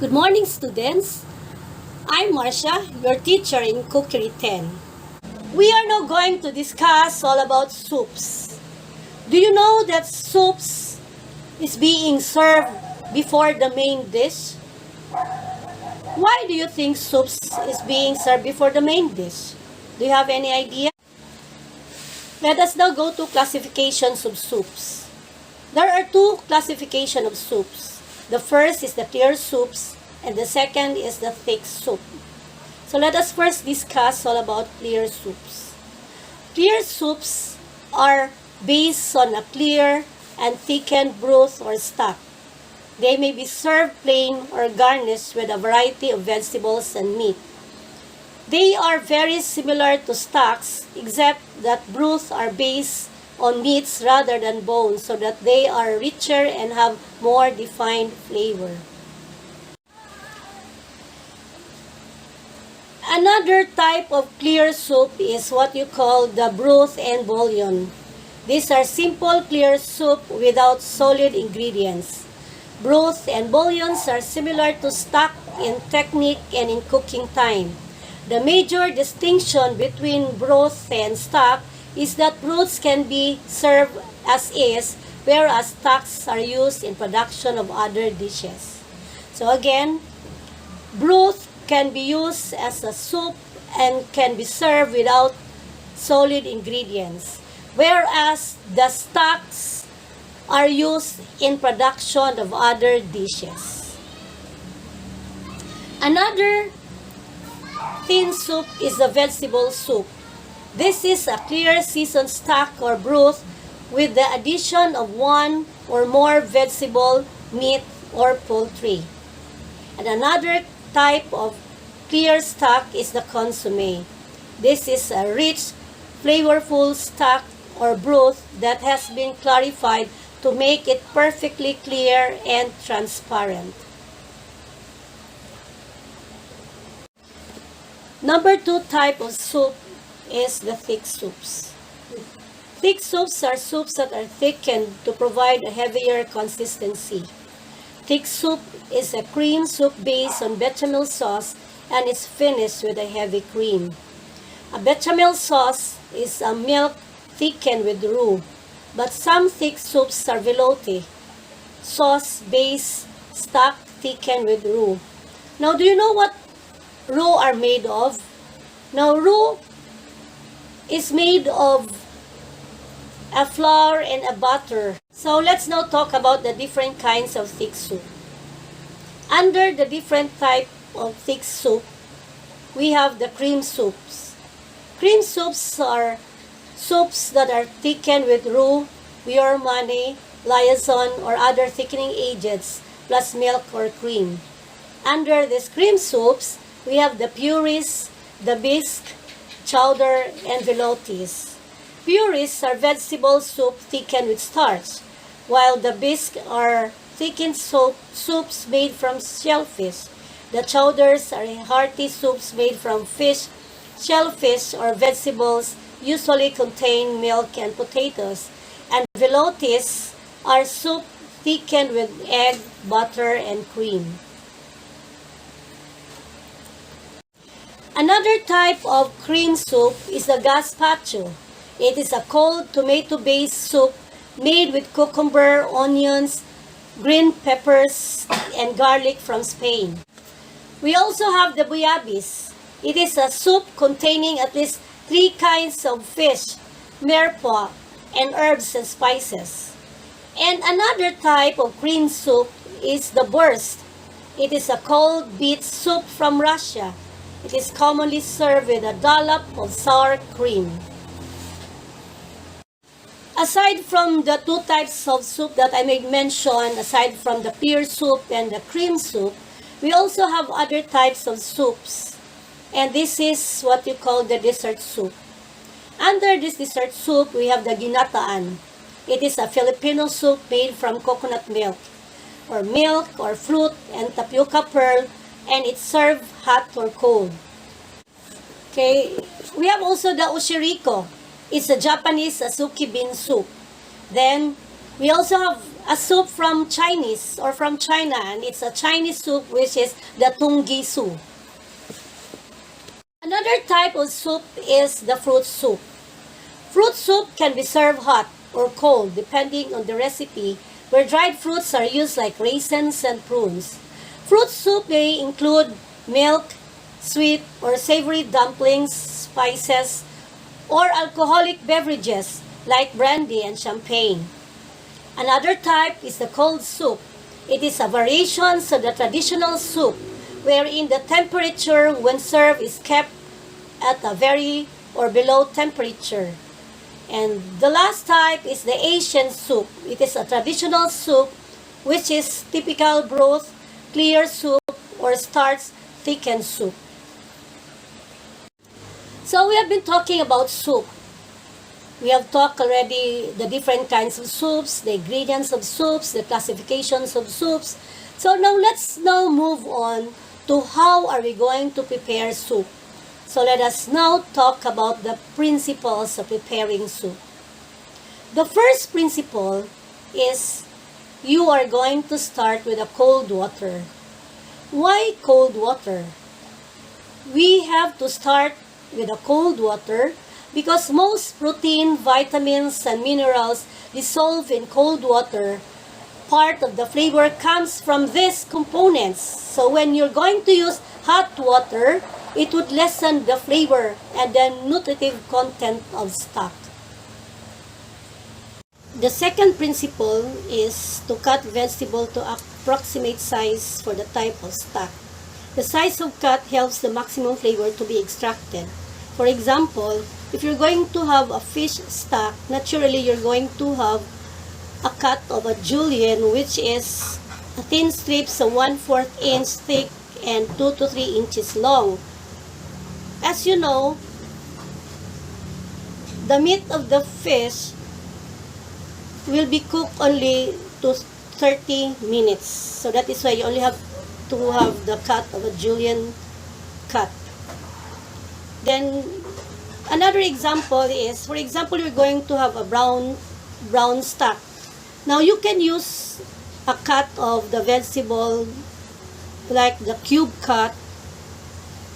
Good morning, students. I'm Marcia, your teacher in Cookery 10. We are now going to discuss all about soups. Do you know that soups is being served before the main dish? Why do you think soups is being served before the main dish? Do you have any idea? Let us now go to classifications of soups. There are two classifications of soups. The first is the clear soups and the second is the thick soup. So let us first discuss all about clear soups. Clear soups are based on a clear and thickened broth or stock. They may be served plain or garnished with a variety of vegetables and meat. They are very similar to stocks except that broths are based on meats rather than bones so that they are richer and have more defined flavor. Another type of clear soup is what you call the broth and bouillon. These are simple clear soup without solid ingredients. Broth and bouillons are similar to stock in technique and in cooking time. The major distinction between broth and stock is that broths can be served as is, whereas stocks are used in production of other dishes. So again, broth can be used as a soup and can be served without solid ingredients, whereas the stocks are used in production of other dishes. Another thin soup is the vegetable soup. This is a clear seasoned stock or broth with the addition of one or more vegetable, meat, or poultry. And another type of clear stock is the consommé. This is a rich, flavorful stock or broth that has been clarified to make it perfectly clear and transparent. Number 2 type of soup is the thick soups. Thick soups are soups that are thickened to provide a heavier consistency. Thick soup is a cream soup based on bechamel sauce and is finished with a heavy cream. A bechamel sauce is a milk thickened with roux, but some thick soups are velouté, sauce-based stock thickened with roux. Now, do you know what roux are made of? Now, roux is made of a flour and a butter. So let's now talk about the different kinds of thick soup. Under the different type of thick soup, we have the cream soups. Cream soups are soups that are thickened with roux, pure money, liaison, or other thickening agents, plus milk or cream. Under these cream soups, we have the purees, the bisque, chowder, and veloutés. Purees are vegetable soup thickened with starch, while the bisque are thickened soups made from shellfish. The chowders are hearty soups made from fish, shellfish, or vegetables usually contain milk and potatoes. And veloutés are soup thickened with egg, butter, and cream. Another type of cream soup is the gazpacho. It is a cold tomato-based soup made with cucumber, onions, green peppers, and garlic from Spain. We also have the bouillabaisse. It is a soup containing at least 3 kinds of fish, mirepoix, and herbs and spices. And another type of cream soup is the borscht. It is a cold beet soup from Russia. It is commonly served with a dollop of sour cream. Aside from the 2 types of soup that I made mention, aside from the clear soup and the cream soup, we also have other types of soups. And this is what you call the dessert soup. Under this dessert soup, we have the ginataan. It is a Filipino soup made from coconut milk or fruit and tapioca pearl, and it's served hot or cold. Okay, we have also the ushiriko. It's a Japanese azuki bean soup. Then, we also have a soup from Chinese or from China, and it's a Chinese soup which is the tunggi soup. Another type of soup is the fruit soup. Fruit soup can be served hot or cold depending on the recipe, where dried fruits are used like raisins and prunes. Fruit soup may include milk, sweet or savory dumplings, spices, or alcoholic beverages like brandy and champagne. Another type is the cold soup. It is a variation of the traditional soup, wherein the temperature when served is kept at a very or below temperature. And the last type is the Asian soup. It is a traditional soup which is typical broth, clear soup, or starch thickened soup. So we have been talking about soup. We have talked already the different kinds of soups, the ingredients of soups, the classifications of soups. So let's move on to how are we going to prepare soup. So let us now talk about the principles of preparing soup. The first principle is you are going to start with a cold water. Why cold water? We have to start with a cold water because most protein, vitamins, and minerals dissolve in cold water. Part of the flavor comes from these components. So when you're going to use hot water, it would lessen the flavor and the nutritive content of stock. The second principle is to cut vegetable to approximate size for the type of stock. The size of cut helps the maximum flavor to be extracted. For example, if you're going to have a fish stock, naturally you're going to have a cut of a julienne, which is a thin strips of 1/4 inch thick and 2 to 3 inches long. As you know, the meat of the fish will be cooked only to 30 minutes. So that is why you only have to have the cut of a julienne cut. Then another example is, for example, you're going to have a brown stock. Now you can use a cut of the vegetable like the cube cut,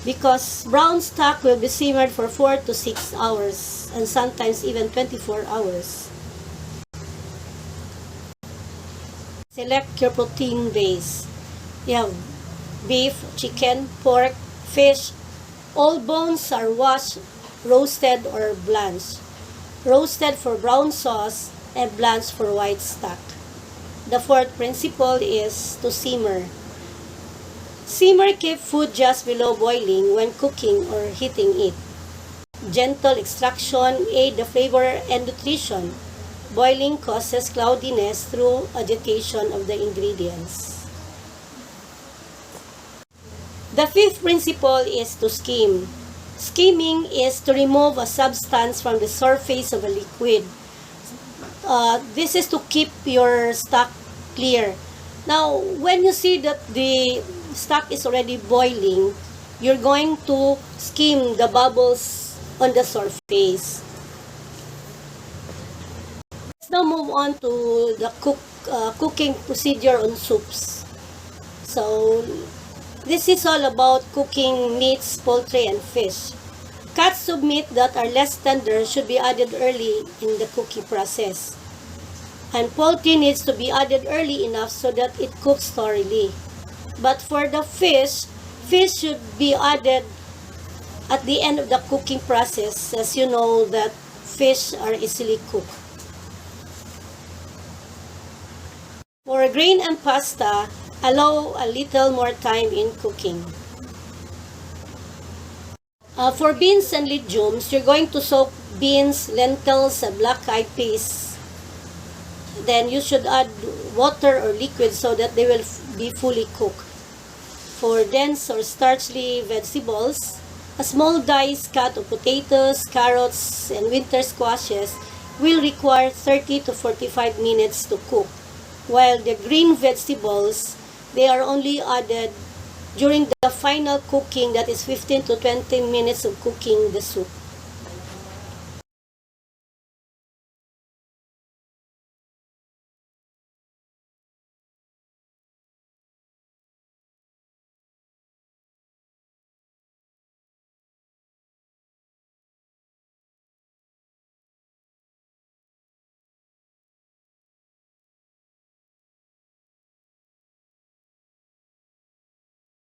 because brown stock will be simmered for 4 to 6 hours and sometimes even 24 hours. Select your protein base. You have beef, chicken, pork, fish. All bones are washed, roasted, or blanched. Roasted for brown sauce and blanched for white stock. The fourth principle is to simmer. Simmer keep food just below boiling when cooking or heating it. Gentle extraction aid the flavor and nutrition. Boiling causes cloudiness through agitation of the ingredients. The fifth principle is to skim. Skimming is to remove a substance from the surface of a liquid. This is to keep your stock clear. Now, when you see that the stock is already boiling, you're going to skim the bubbles on the surface. Let's now move on to the cooking procedure on soups. So, this is all about cooking meats, poultry, and fish. Cuts of meat that are less tender should be added early in the cooking process. And poultry needs to be added early enough so that it cooks thoroughly. But for the fish should be added at the end of the cooking process, as you know that fish are easily cooked. For grain and pasta, allow a little more time in cooking. For beans and legumes, you're going to soak beans, lentils, and black-eyed peas. Then you should add water or liquid so that they will be fully cooked. For dense or starchy vegetables, a small diced cut of potatoes, carrots, and winter squashes will require 30 to 45 minutes to cook, while the green vegetables, they are only added during the final cooking, that is 15 to 20 minutes of cooking the soup.